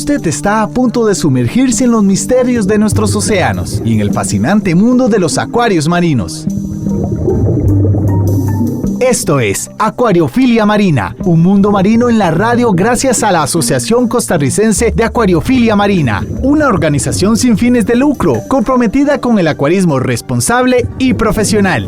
Usted está a punto de sumergirse en los misterios de nuestros océanos y en el fascinante mundo de los acuarios marinos. Esto es Acuariofilia Marina, un mundo marino en la radio gracias a la Asociación Costarricense de Acuariofilia Marina, una organización sin fines de lucro comprometida con el acuarismo responsable y profesional.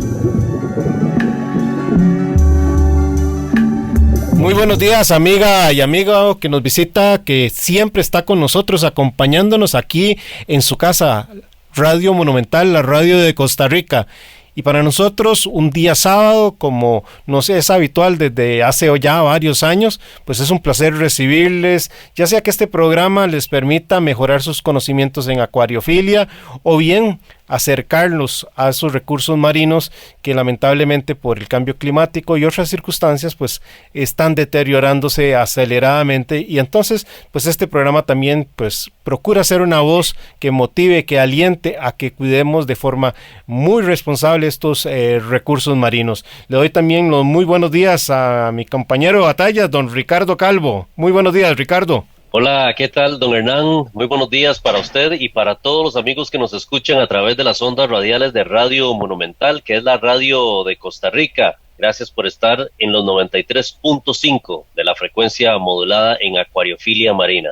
Muy buenos días, amiga y amigo que nos visita, que siempre está con nosotros, acompañándonos aquí en su casa, Radio Monumental, la radio de Costa Rica. Y para nosotros, un día sábado, como no sé, es habitual desde hace ya varios años, pues es un placer recibirles, ya sea que este programa les permita mejorar sus conocimientos en acuariofilia o bien acercarlos a esos recursos marinos que lamentablemente por el cambio climático y otras circunstancias pues están deteriorándose aceleradamente, y entonces pues este programa también pues procura ser una voz que motive, que aliente a que cuidemos de forma muy responsable estos recursos marinos. Le doy también los muy buenos días a mi compañero de batalla, don Ricardo Calvo. Muy buenos días, Ricardo. Hola, ¿qué tal, don Hernán? Muy buenos días para usted y para todos los amigos que nos escuchan a través de las ondas radiales de Radio Monumental, que es la radio de Costa Rica. Gracias por estar en los 93.5 de la frecuencia modulada en Acuariofilia Marina.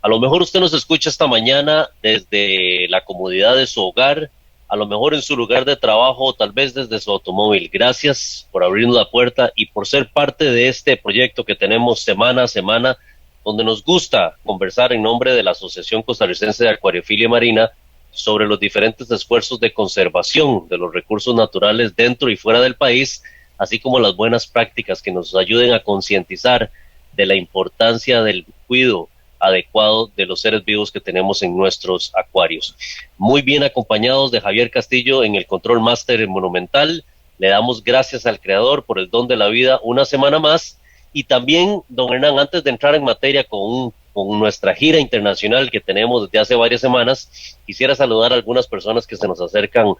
A lo mejor usted nos escucha esta mañana desde la comodidad de su hogar, a lo mejor en su lugar de trabajo o tal vez desde su automóvil. Gracias por abrirnos la puerta y por ser parte de este proyecto que tenemos semana a semana, donde nos gusta conversar en nombre de la Asociación Costarricense de Acuariofilia Marina sobre los diferentes esfuerzos de conservación de los recursos naturales dentro y fuera del país, así como las buenas prácticas que nos ayuden a concientizar de la importancia del cuidado adecuado de los seres vivos que tenemos en nuestros acuarios. Muy bien acompañados de Javier Castillo en el Control Master Monumental. Le damos gracias al Creador por el don de la vida una semana más. Y también, don Hernán, antes de entrar en materia con nuestra gira internacional que tenemos desde hace varias semanas, quisiera saludar a algunas personas que se nos acercan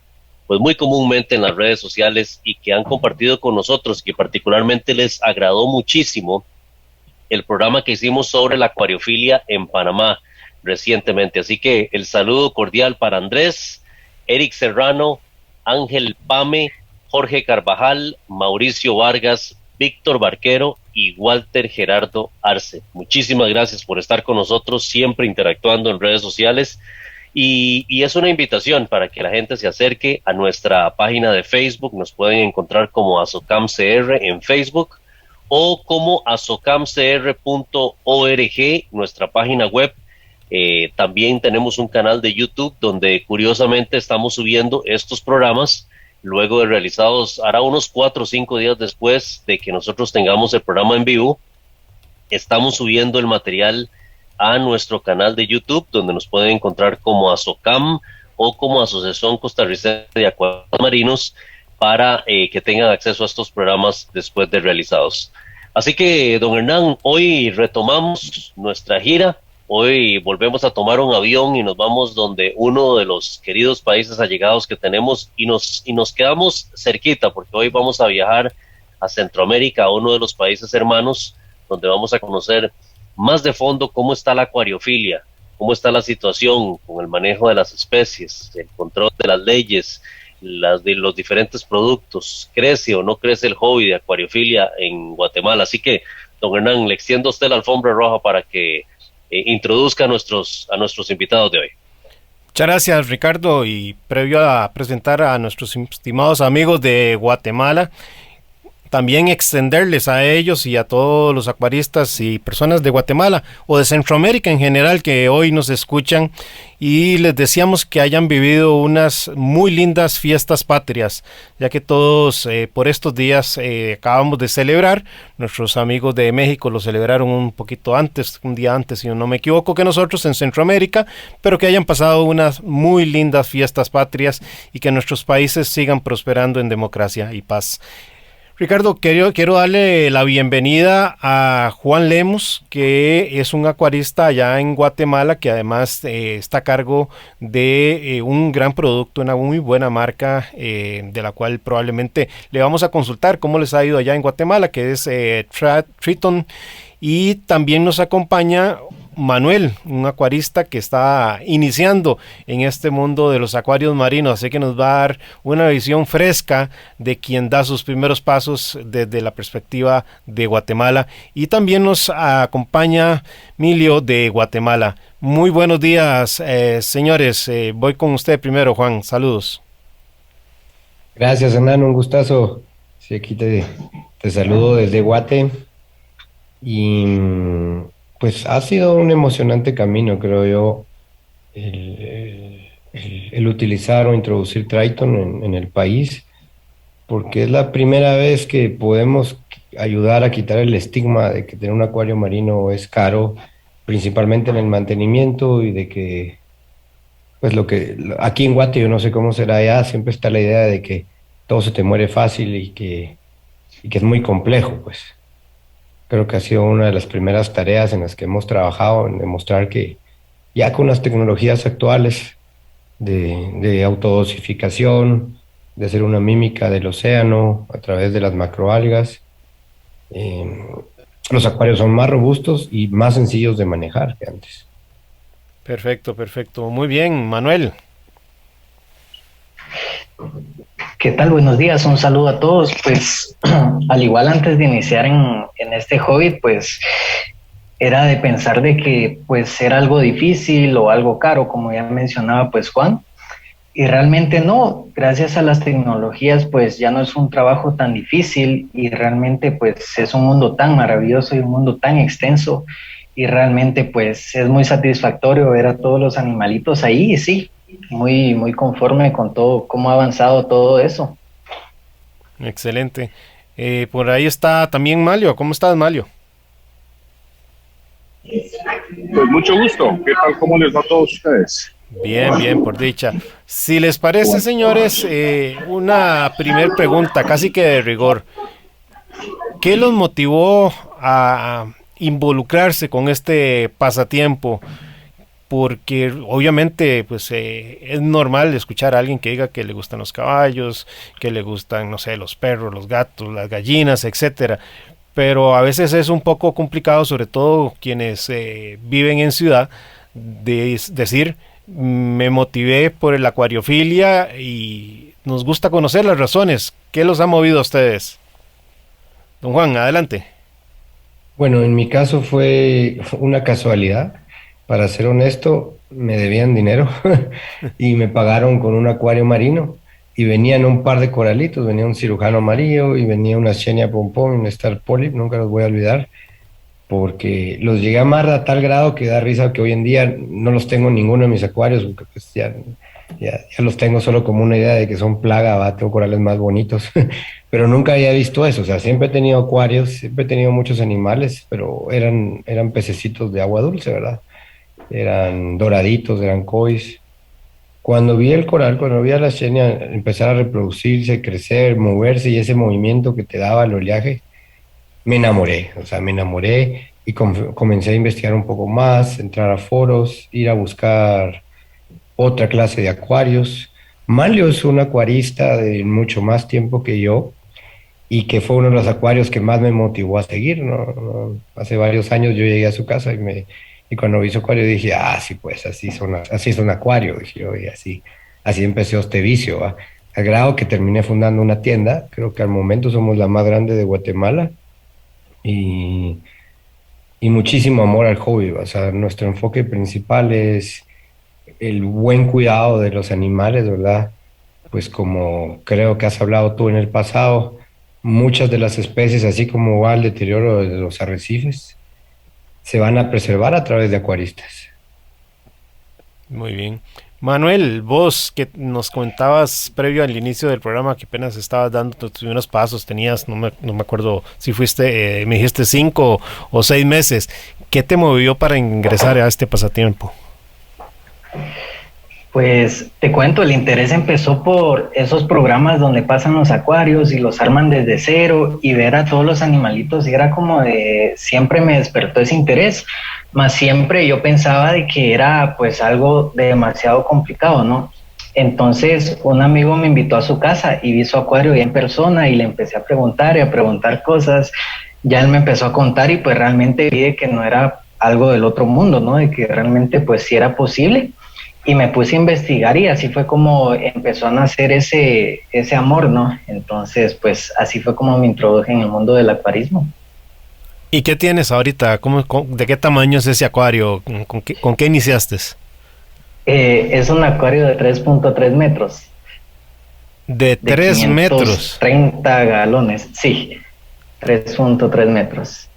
pues muy comúnmente en las redes sociales y que han compartido con nosotros, que particularmente les agradó muchísimo el programa que hicimos sobre la acuariofilia en Panamá recientemente. Así que el saludo cordial para Andrés, Eric Serrano, Ángel Pame, Jorge Carvajal, Mauricio Vargas, Víctor Barquero y Walter Gerardo Arce. Muchísimas gracias por estar con nosotros, siempre interactuando en redes sociales, y es una invitación para que la gente se acerque a nuestra página de Facebook. Nos pueden encontrar como ASOCAMCR en Facebook o como asocamcr.org, nuestra página web. También tenemos un canal de YouTube donde curiosamente estamos subiendo estos programas luego de realizados, hará unos 4 o 5 días después de que nosotros tengamos el programa en vivo. Estamos subiendo el material a nuestro canal de YouTube, donde nos pueden encontrar como ASOCAM o como Asociación Costarricense de Acuarios Marinos, para que tengan acceso a estos programas después de realizados. Así que, don Hernán, hoy retomamos nuestra gira. Hoy volvemos a tomar un avión y nos vamos donde uno de los queridos países allegados que tenemos, y nos quedamos cerquita, porque hoy vamos a viajar a Centroamérica, a uno de los países hermanos, donde vamos a conocer más de fondo cómo está la acuariofilia, cómo está la situación con el manejo de las especies, el control de las leyes, de los diferentes productos, crece o no crece el hobby de acuariofilia en Guatemala. Así que, don Hernán, le extiendo a usted la alfombra roja para que introduzca a nuestros invitados de hoy. Muchas gracias, Ricardo, y previo a presentar a nuestros estimados amigos de Guatemala, también extenderles a ellos y a todos los acuaristas y personas de Guatemala o de Centroamérica en general que hoy nos escuchan, y les deseamos que hayan vivido unas muy lindas fiestas patrias, ya que todos por estos días acabamos de celebrar. Nuestros amigos de México lo celebraron un poquito antes, un día antes si no me equivoco, que nosotros en Centroamérica, pero que hayan pasado unas muy lindas fiestas patrias y que nuestros países sigan prosperando en democracia y paz. Ricardo, quiero darle la bienvenida a Juan Lemus, que es un acuarista allá en Guatemala, que además está a cargo de un gran producto, una muy buena marca, de la cual probablemente le vamos a consultar cómo les ha ido allá en Guatemala, que es Triton. Y también nos acompaña Manuel, un acuarista que está iniciando en este mundo de los acuarios marinos, así que nos va a dar una visión fresca de quien da sus primeros pasos desde la perspectiva de Guatemala. Y también nos acompaña Emilio de Guatemala. Muy buenos días, señores. Voy con usted primero, Juan. Saludos. Gracias, Hernán, un gustazo. Sí, aquí te saludo desde Guate. Y pues ha sido un emocionante camino, creo yo, el utilizar o introducir Triton en el país, porque es la primera vez que podemos ayudar a quitar el estigma de que tener un acuario marino es caro, principalmente en el mantenimiento, y de que pues aquí en Guate, yo no sé cómo será allá, siempre está la idea de que todo se te muere fácil y que es muy complejo, pues. Creo que ha sido una de las primeras tareas en las que hemos trabajado, en demostrar que ya con las tecnologías actuales de autodosificación, de hacer una mímica del océano a través de las macroalgas, los acuarios son más robustos y más sencillos de manejar que antes. Perfecto, perfecto. Muy bien, Manuel. ¿Qué tal? Buenos días, un saludo a todos. Pues al igual antes de iniciar en este hobby, pues era de pensar de que pues era algo difícil o algo caro, como ya mencionaba pues Juan, y realmente no. Gracias a las tecnologías pues ya no es un trabajo tan difícil y realmente pues es un mundo tan maravilloso y un mundo tan extenso, y realmente pues es muy satisfactorio ver a todos los animalitos ahí, y sí, muy conforme con todo, cómo ha avanzado todo eso. Excelente. Por ahí está también Malio. ¿Cómo estás, Malio? Pues mucho gusto. ¿Qué tal? ¿Cómo les va a todos ustedes? Bien, bien, por dicha. Si les parece, señores, una primer pregunta, casi que de rigor. ¿Qué los motivó a involucrarse con este pasatiempo? Porque obviamente pues es normal escuchar a alguien que diga que le gustan los caballos, que le gustan, no sé, los perros, los gatos, las gallinas, etcétera. Pero a veces es un poco complicado, sobre todo quienes viven en ciudad, de decir, me motivé por la acuariofilia, y nos gusta conocer las razones. ¿Qué los ha movido a ustedes? Don Juan, adelante. Bueno, en mi caso fue una casualidad. Para ser honesto, me debían dinero y me pagaron con un acuario marino, y venían un par de coralitos, venía un cirujano amarillo y venía una Xenia pompón y un Star Polyp, nunca los voy a olvidar, porque los llegué a amar a tal grado que da risa que hoy en día no los tengo en ninguno de mis acuarios, porque pues ya los tengo solo como una idea de que son plaga, tengo corales más bonitos, pero nunca había visto eso. O sea, siempre he tenido acuarios, siempre he tenido muchos animales, pero eran pececitos de agua dulce, ¿verdad? Eran doraditos, eran kois. Cuando vi el coral, cuando vi a la Xenia empezar a reproducirse, crecer, moverse, y ese movimiento que te daba el oleaje, me enamoré. O sea, me enamoré y comencé a investigar un poco más, entrar a foros, ir a buscar otra clase de acuarios. Malio es un acuarista de mucho más tiempo que yo, y que fue uno de los acuarios que más me motivó a seguir, ¿no? Hace varios años yo llegué a su casa y cuando vi su acuario dije, sí, pues así es un acuario, dije yo, y así empezó este vicio, ¿va? Al grado que terminé fundando una tienda. Creo que al momento somos la más grande de Guatemala, y muchísimo amor al hobby, ¿va? O sea, nuestro enfoque principal es el buen cuidado de los animales, ¿verdad? Pues como creo que has hablado tú en el pasado, muchas de las especies, así como va el deterioro de los arrecifes, se van a preservar a través de acuaristas. Muy bien. Manuel, vos que nos comentabas previo al inicio del programa que apenas estabas dando tus primeros pasos, tenías, no me acuerdo si fuiste, me dijiste 5 o 6 meses. ¿Qué te movió para ingresar a este pasatiempo? Pues te cuento, el interés empezó por esos programas donde pasan los acuarios y los arman desde cero, y ver a todos los animalitos, y era como de, siempre me despertó ese interés, más siempre yo pensaba de que era pues algo demasiado complicado, ¿no? Entonces un amigo me invitó a su casa y vi su acuario ya en persona, y le empecé a preguntar cosas. Ya él me empezó a contar, y pues realmente vi que no era algo del otro mundo, ¿no? De que realmente pues sí era posible, y me puse a investigar y así fue como empezó a nacer ese amor, ¿no? Entonces pues así fue como me introduje en el mundo del acuarismo. ¿Y qué tienes ahorita? ¿De qué tamaño es ese acuario? ¿Con qué iniciaste? Es un acuario de 3.3 metros. De 3 metros. 30 galones, sí, 3.3 metros.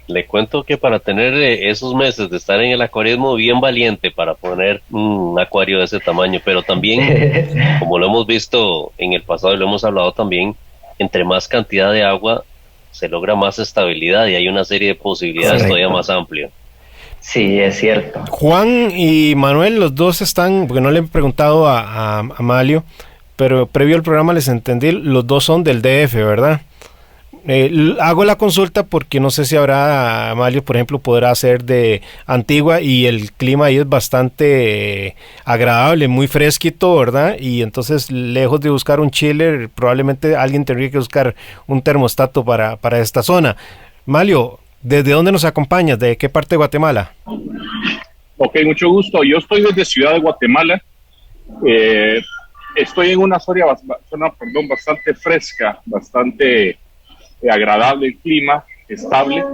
Le cuento que para tener esos meses de estar en el acuarismo, bien valiente para poner un acuario de ese tamaño, pero también, como lo hemos visto en el pasado y lo hemos hablado también, entre más cantidad de agua se logra más estabilidad y hay una serie de posibilidades todavía más amplias. Sí, es cierto. Juan y Manuel, los dos están, porque no le he preguntado a Malio, pero previo al programa les entendí, los dos son del DF, ¿verdad? Hago la consulta porque no sé si habrá, Malio, por ejemplo, podrá ser de Antigua y el clima ahí es bastante agradable, muy fresquito, ¿verdad? Y entonces, lejos de buscar un chiller, probablemente alguien tendría que buscar un termostato para esta zona. Malio, ¿desde dónde nos acompañas? ¿De qué parte de Guatemala? Ok, mucho gusto. Yo estoy desde Ciudad de Guatemala. Estoy en una zona bastante fresca, bastante agradable el clima, estable.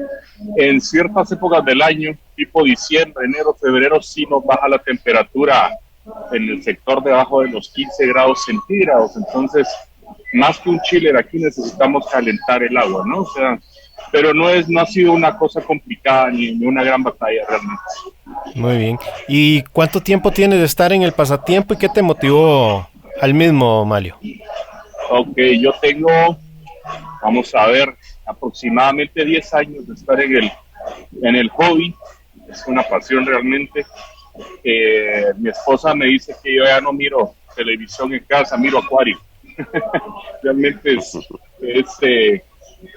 En ciertas épocas del año, tipo diciembre, enero, febrero, sí nos baja la temperatura en el sector debajo de los 15 grados centígrados. Entonces, más que un chiller, aquí necesitamos calentar el agua, ¿no? O sea, pero no ha sido una cosa complicada ni una gran batalla realmente. Muy bien. ¿Y cuánto tiempo tienes de estar en el pasatiempo y qué te motivó al mismo, Malio? Ok, yo tengo, vamos a ver, aproximadamente 10 años de estar en el hobby. Es una pasión realmente. Mi esposa me dice que yo ya no miro televisión en casa, miro acuario. Realmente es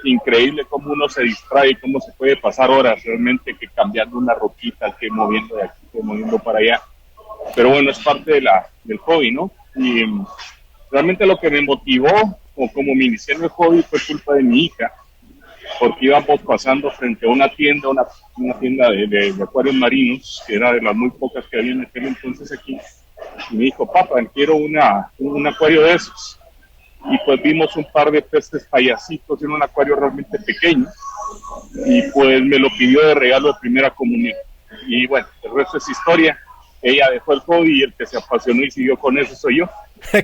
increíble cómo uno se distrae, cómo se puede pasar horas realmente que cambiando una roquita, que moviendo de aquí, que moviendo para allá. Pero bueno, es parte del hobby, ¿no? Y realmente lo que me motivó, o como me inicié en el hobby, fue culpa de mi hija, porque íbamos pasando frente a una tienda, una tienda de acuarios marinos, que era de las muy pocas que había en aquel entonces aquí, y me dijo, papá, quiero un acuario de esos. Y pues vimos un par de peces payasitos en un acuario realmente pequeño, y pues me lo pidió de regalo de primera comunión. Y bueno, el resto es historia. Ella dejó el hobby y el que se apasionó y siguió con eso soy yo.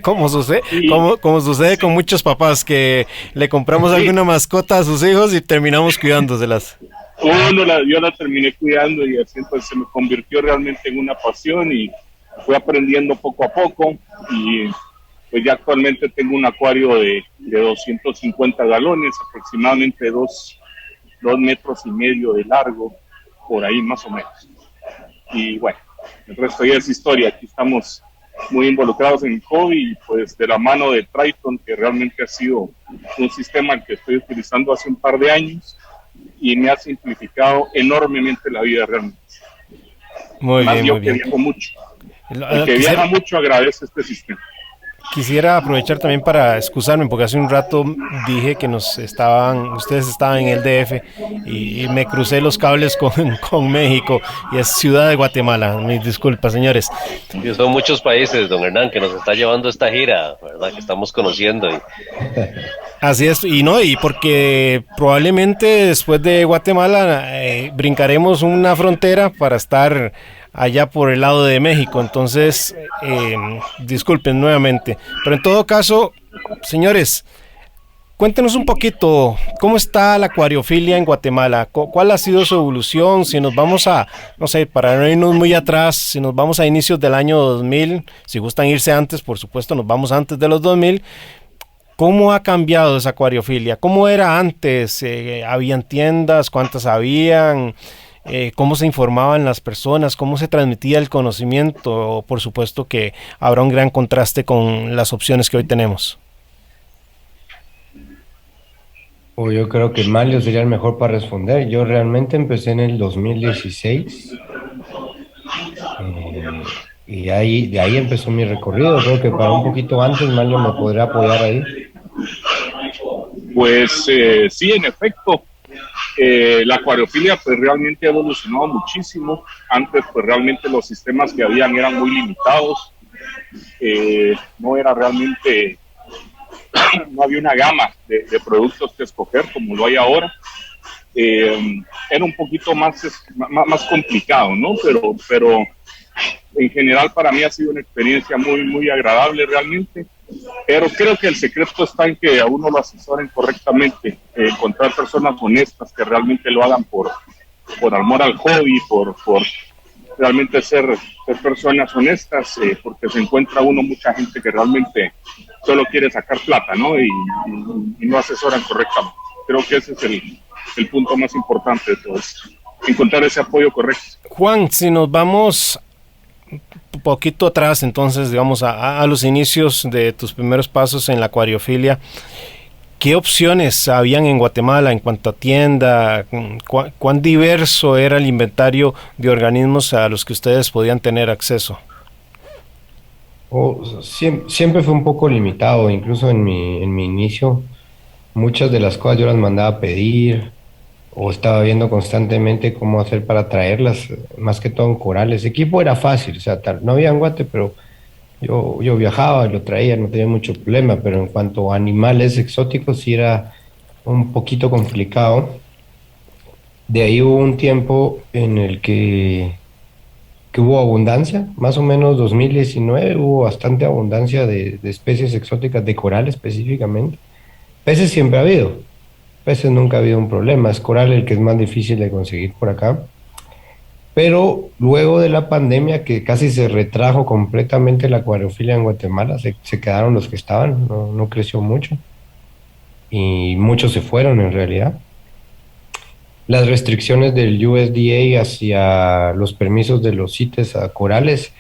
Como sucede con muchos papás que le compramos alguna mascota a sus hijos y terminamos cuidándoselas. Yo la terminé cuidando y así entonces se me convirtió realmente en una pasión y fui aprendiendo poco a poco y pues ya actualmente tengo un acuario de 250 galones, aproximadamente 2,5 metros de largo, por ahí más o menos. Y bueno, el resto ya es historia. Aquí estamos muy involucrados en el hobby y pues de la mano de Triton, que realmente ha sido un sistema que estoy utilizando hace un par de años y me ha simplificado enormemente la vida realmente. Muy Más bien, yo muy que bien. viajo mucho. El que viaja mucho agradece este sistema. Quisiera aprovechar también para excusarme porque hace un rato dije que ustedes estaban en el DF y me crucé los cables con México y es Ciudad de Guatemala. Mis disculpas, señores. Y son muchos países, don Hernán, que nos está llevando esta gira, ¿verdad? Que estamos conociendo. Así es, y porque probablemente después de Guatemala brincaremos una frontera para estar allá por el lado de México, entonces disculpen nuevamente, pero en todo caso, señores, cuéntenos un poquito cómo está la acuariofilia en Guatemala, cuál ha sido su evolución, si nos vamos a, no sé, para no irnos muy atrás, si nos vamos a inicios del año 2000, si gustan irse antes, por supuesto, nos vamos antes de los 2000. ¿Cómo ha cambiado esa acuariofilia? ¿Cómo era antes? ¿Habían tiendas? ¿Cuántas habían? ¿Cómo se informaban las personas? ¿Cómo se transmitía el conocimiento? Por supuesto que habrá un gran contraste con las opciones que hoy tenemos. Yo creo que Malio sería el mejor para responder. Yo realmente empecé en el 2016 y de ahí empezó mi recorrido. Creo que para un poquito antes Malio me podrá apoyar ahí. Pues sí, en efecto, La acuariofilia pues realmente ha evolucionado muchísimo. Antes pues realmente los sistemas que habían eran muy limitados. No era realmente, no había una gama de productos que escoger como lo hay ahora. Era un poquito más complicado, ¿no? Pero en general para mí ha sido una experiencia muy, muy agradable realmente. Pero creo que el secreto está en que a uno lo asesoren correctamente, encontrar personas honestas que realmente lo hagan por amor al hobby, por realmente ser personas honestas, porque se encuentra uno mucha gente que realmente solo quiere sacar plata, ¿no? Y no asesoran correctamente. Creo que ese es el punto más importante de todo esto, encontrar ese apoyo correcto. Juan, si nos vamos un poquito atrás, entonces, digamos, a los inicios de tus primeros pasos en la acuariofilia, ¿qué opciones habían en Guatemala en cuanto a tienda? ¿Cuán diverso era el inventario de organismos a los que ustedes podían tener acceso? Siempre fue un poco limitado, incluso en mi inicio. Muchas de las cosas yo las mandaba a pedir o estaba viendo constantemente cómo hacer para traerlas, más que todo en corales. El equipo era fácil, o sea, no había en Guate, pero yo viajaba, lo traía, no tenía mucho problema, pero en cuanto a animales exóticos sí era un poquito complicado. De ahí hubo un tiempo en el que hubo abundancia, más o menos 2019 hubo bastante abundancia de especies exóticas, de coral específicamente. Peces siempre ha habido, peces nunca ha habido un problema, es coral el que es más difícil de conseguir por acá. Pero luego de la pandemia, que casi se retrajo completamente la acuariofilia en Guatemala, se quedaron los que estaban, no creció mucho. Y muchos se fueron en realidad. Las restricciones del USDA hacia los permisos de los CITES a corales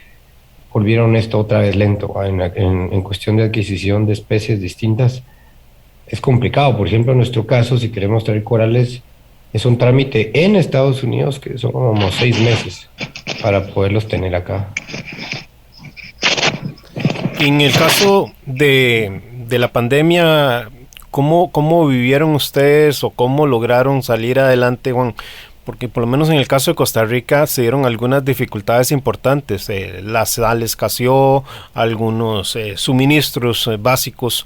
volvieron esto otra vez lento. En cuestión de adquisición de especies distintas, es complicado. Por ejemplo, en nuestro caso, si queremos traer corales, es un trámite en Estados Unidos que son como 6 meses para poderlos tener acá. En el caso de la pandemia, ¿cómo vivieron ustedes o cómo lograron salir adelante, Juan? Porque por lo menos en el caso de Costa Rica se dieron algunas dificultades importantes. La sal escaseó, algunos suministros básicos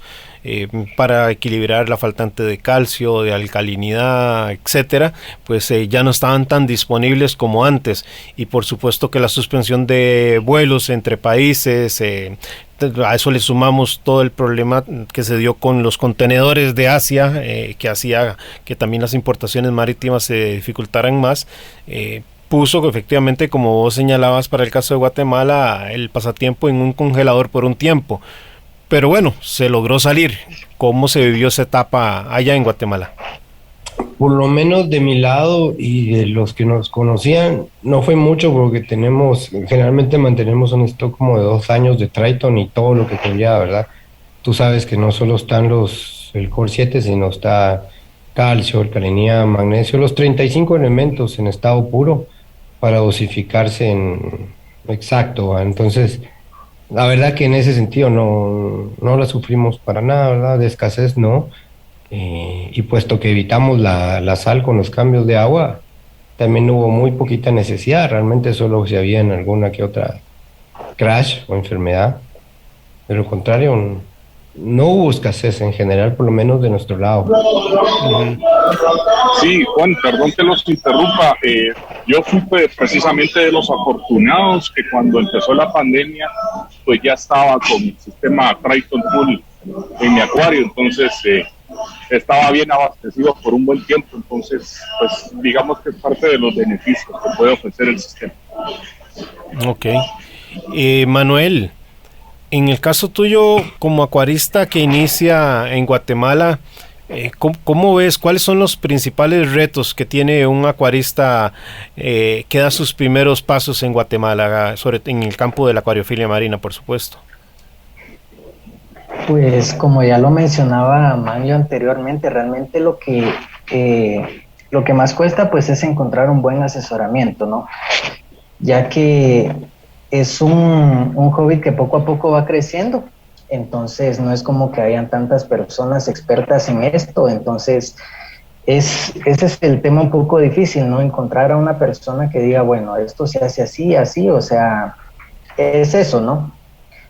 para equilibrar la faltante de calcio, de alcalinidad, etcétera, pues ya no estaban tan disponibles como antes. Y por supuesto que la suspensión de vuelos entre países, a eso le sumamos todo el problema que se dio con los contenedores de Asia, que hacía que también las importaciones marítimas se dificultaran más. Puso que efectivamente, como vos señalabas para el caso de Guatemala, el pasatiempo en un congelador por un tiempo. Pero bueno, se logró salir. ¿Cómo se vivió esa etapa allá en Guatemala? Por lo menos de mi lado y de los que nos conocían, no fue mucho porque generalmente mantenemos un stock como de 2 años de Triton y todo lo que conlleva, ¿verdad? Tú sabes que no solo están el Core 7, sino está calcio, alcalinidad, magnesio, los 35 elementos en estado puro para dosificarse exacto, ¿verdad? Entonces, la verdad que en ese sentido no la sufrimos para nada, ¿verdad? De escasez no. Y puesto que evitamos la sal con los cambios de agua, también hubo muy poquita necesidad, realmente solo si había en alguna que otra crash o enfermedad. De lo contrario, no hubo escasez en general, por lo menos de nuestro lado. Sí, Juan, perdón que los interrumpa. Yo fui precisamente de los afortunados que cuando empezó la pandemia, pues ya estaba con el sistema Triton Full en mi acuario, entonces estaba bien abastecido por un buen tiempo, entonces pues digamos que es parte de los beneficios que puede ofrecer el sistema. Ok. Manuel, en el caso tuyo como acuarista que inicia en Guatemala, ¿cómo ves? ¿Cuáles son los principales retos que tiene un acuarista que da sus primeros pasos en Guatemala, en el campo de la acuariofilia marina, por supuesto? Pues como ya lo mencionaba Manlio anteriormente, realmente lo que más cuesta pues es encontrar un buen asesoramiento, ¿no? Ya que es un hobby que poco a poco va creciendo, entonces no es como que hayan tantas personas expertas en esto, entonces ese es el tema un poco difícil, ¿no? Encontrar a una persona que diga, bueno, esto se hace así, así, o sea, es eso, ¿no?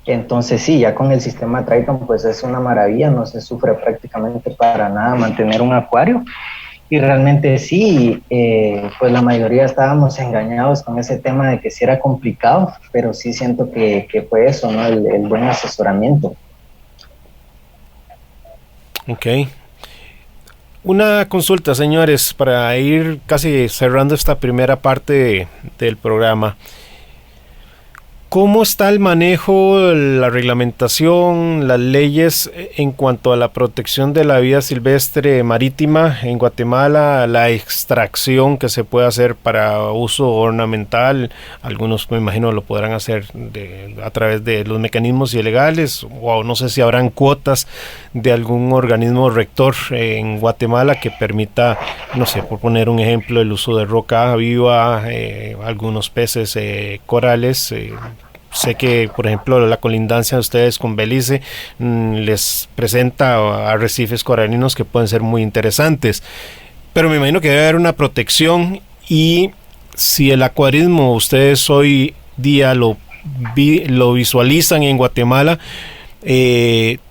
Entonces sí, ya con el sistema Triton pues es una maravilla, no se sufre prácticamente para nada mantener un acuario. Y realmente sí, pues la mayoría estábamos engañados con ese tema de que sí era complicado, pero sí siento que fue eso, ¿no? El buen asesoramiento. Ok. Una consulta, señores, para ir casi cerrando esta primera parte del programa. ¿Cómo está el manejo, la reglamentación, las leyes en cuanto a la protección de la vida silvestre marítima en Guatemala, la extracción que se puede hacer para uso ornamental? Algunos me imagino lo podrán hacer a través de los mecanismos ilegales, o no sé si habrán cuotas de algún organismo rector en Guatemala que permita, no sé, por poner un ejemplo, el uso de roca viva, algunos peces, corales. Sé que, por ejemplo, la colindancia de ustedes con Belice les presenta arrecifes coralinos que pueden ser muy interesantes, pero me imagino que debe haber una protección. Y si el acuarismo ustedes hoy día lo visualizan en Guatemala,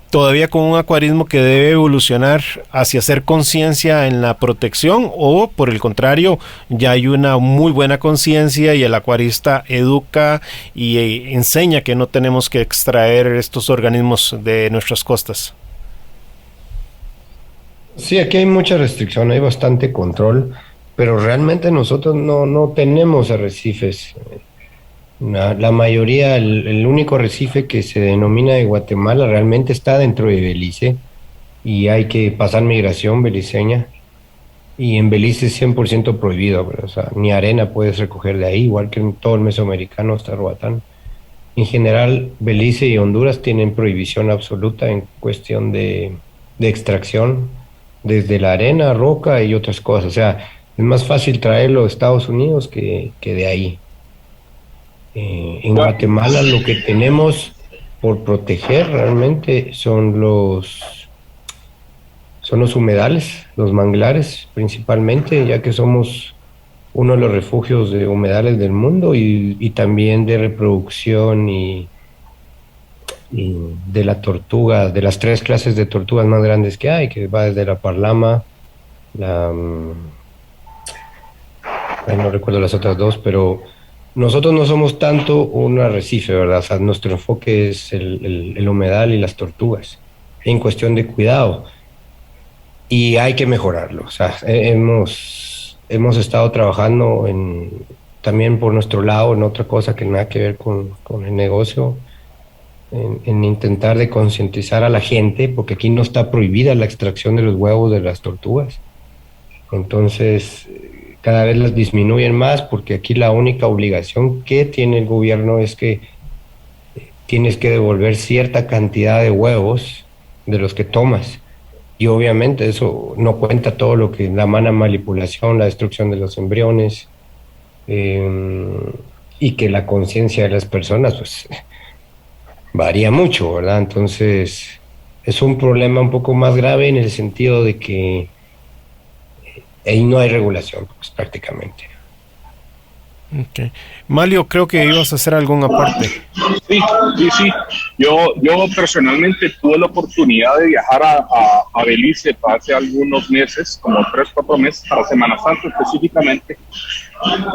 todavía con un acuarismo que debe evolucionar hacia hacer conciencia en la protección, o por el contrario, ya hay una muy buena conciencia y el acuarista educa y enseña que no tenemos que extraer estos organismos de nuestras costas. Sí, aquí hay mucha restricción, hay bastante control, pero realmente nosotros no tenemos arrecifes. La mayoría, el único arrecife que se denomina de Guatemala realmente está dentro de Belice y hay que pasar migración beliceña, y en Belice es 100% prohibido, ¿verdad? O sea, ni arena puedes recoger de ahí, igual que en todo el mesoamericano hasta Roatán. En general, Belice y Honduras tienen prohibición absoluta en cuestión de extracción, desde la arena, roca y otras cosas. O sea, es más fácil traerlo de Estados Unidos que de ahí. En Guatemala lo que tenemos por proteger realmente son los humedales, los manglares principalmente, ya que somos uno de los refugios de humedales del mundo y también de reproducción y de la tortuga, de las 3 clases de tortugas más grandes que hay, que va desde la parlama, no recuerdo las otras 2, pero nosotros no somos tanto un arrecife, ¿verdad? O sea, nuestro enfoque es el humedal y las tortugas, en cuestión de cuidado. Y hay que mejorarlo. O sea, hemos estado trabajando también por nuestro lado en otra cosa que nada que ver con el negocio, en intentar de concientizar a la gente, porque aquí no está prohibida la extracción de los huevos de las tortugas. Entonces, cada vez las disminuyen más, porque aquí la única obligación que tiene el gobierno es que tienes que devolver cierta cantidad de huevos de los que tomas. Y obviamente eso no cuenta todo lo que la mala manipulación, la destrucción de los embriones, y que la conciencia de las personas pues varía mucho, ¿verdad? Entonces es un problema un poco más grave en el sentido de que ahí no hay regulación, pues prácticamente. Okay. Malio, creo que ibas a hacer algún aporte. Sí. Yo personalmente tuve la oportunidad de viajar a Belice hace algunos meses, como 3-4 meses, para Semana Santa específicamente,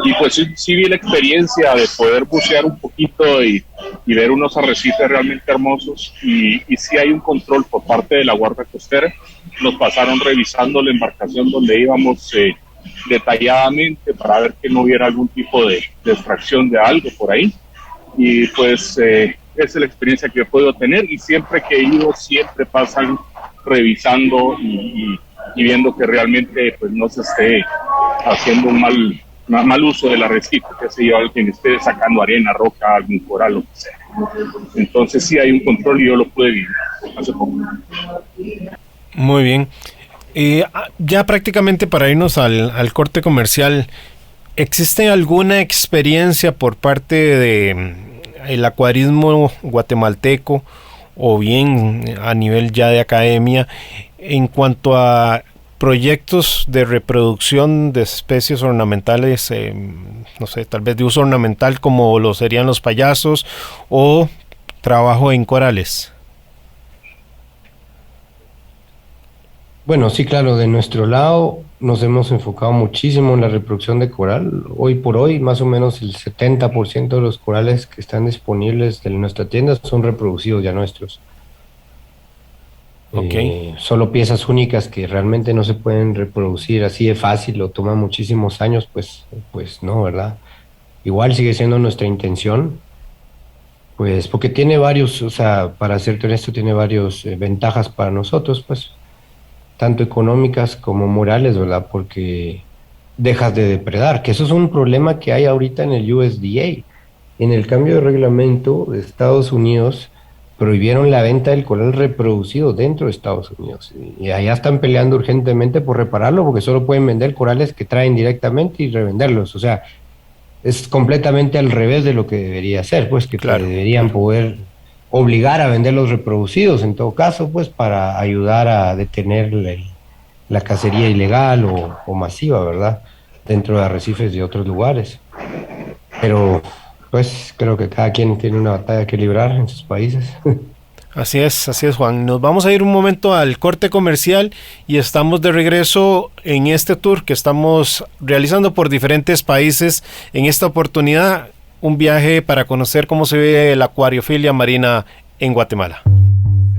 y pues sí vi la experiencia de poder bucear un poquito y ver unos arrecifes realmente hermosos, y sí hay un control por parte de la Guardia Costera. Nos pasaron revisando la embarcación donde íbamos detalladamente para ver que no hubiera algún tipo de extracción de algo por ahí, y pues esa es la experiencia que he podido tener, y siempre que he ido siempre pasan revisando y viendo que realmente pues no se esté haciendo un mal uso del arrecife, que se lleva alguien esté sacando arena, roca, algún coral, lo que sea. Entonces sí hay un control, y yo lo pude vivir hace poco. Muy bien. Ya prácticamente para irnos al corte comercial, ¿existe alguna experiencia por parte de el acuarismo guatemalteco, o bien a nivel ya de academia, en cuanto a proyectos de reproducción de especies ornamentales, no sé, tal vez de uso ornamental como lo serían los payasos o trabajo en corales? Bueno, sí, claro, de nuestro lado nos hemos enfocado muchísimo en la reproducción de coral. Hoy por hoy, más o menos el 70% de los corales que están disponibles en nuestra tienda son reproducidos ya nuestros. Okay. Solo piezas únicas que realmente no se pueden reproducir así de fácil o toman muchísimos años, pues no, ¿verdad? Igual sigue siendo nuestra intención, pues porque tiene varios, o sea, para serte honesto, tiene varios ventajas para nosotros, pues tanto económicas como morales, ¿verdad? Porque dejas de depredar, que eso es un problema que hay ahorita en el USDA. En el cambio de reglamento de Estados Unidos prohibieron la venta del coral reproducido dentro de Estados Unidos. Y allá están peleando urgentemente por repararlo porque solo pueden vender corales que traen directamente y revenderlos. O sea, es completamente al revés de lo que debería ser, pues que Claro, deberían poder obligar a vender los reproducidos en todo caso, pues para ayudar a detener la cacería ilegal o masiva, ¿verdad? Dentro de arrecifes de otros lugares. Pero pues creo que cada quien tiene una batalla que librar en sus países. así es, Juan. Nos vamos a ir un momento al corte comercial y estamos de regreso en este tour que estamos realizando por diferentes países. En esta oportunidad, un viaje para conocer cómo se ve la acuariofilia marina en Guatemala.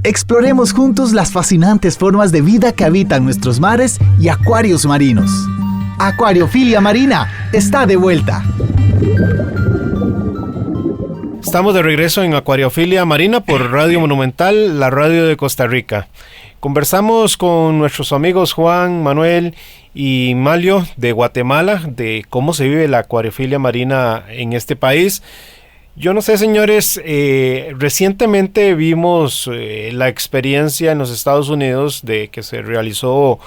Exploremos juntos las fascinantes formas de vida que habitan nuestros mares y acuarios marinos. Acuariofilia Marina está de vuelta. Estamos de regreso en Acuariofilia Marina por Radio Monumental, la radio de Costa Rica. Conversamos con nuestros amigos Juan, Manuel y Malio de Guatemala de cómo se vive la acuariofilia marina en este país. Yo no sé, señores, recientemente vimos la experiencia en los Estados Unidos de que se realizó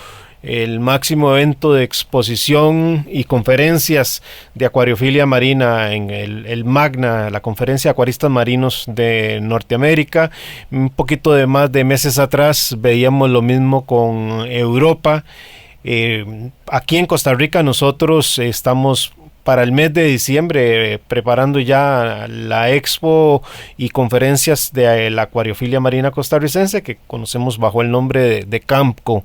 el máximo evento de exposición y conferencias de acuariofilia marina en el Magna, la Conferencia de Acuaristas Marinos de Norteamérica. Un poquito de más de meses atrás veíamos lo mismo con Europa. Aquí en Costa Rica nosotros estamos para el mes de diciembre preparando ya la expo y conferencias de la acuariofilia marina costarricense que conocemos bajo el nombre de CAMCO.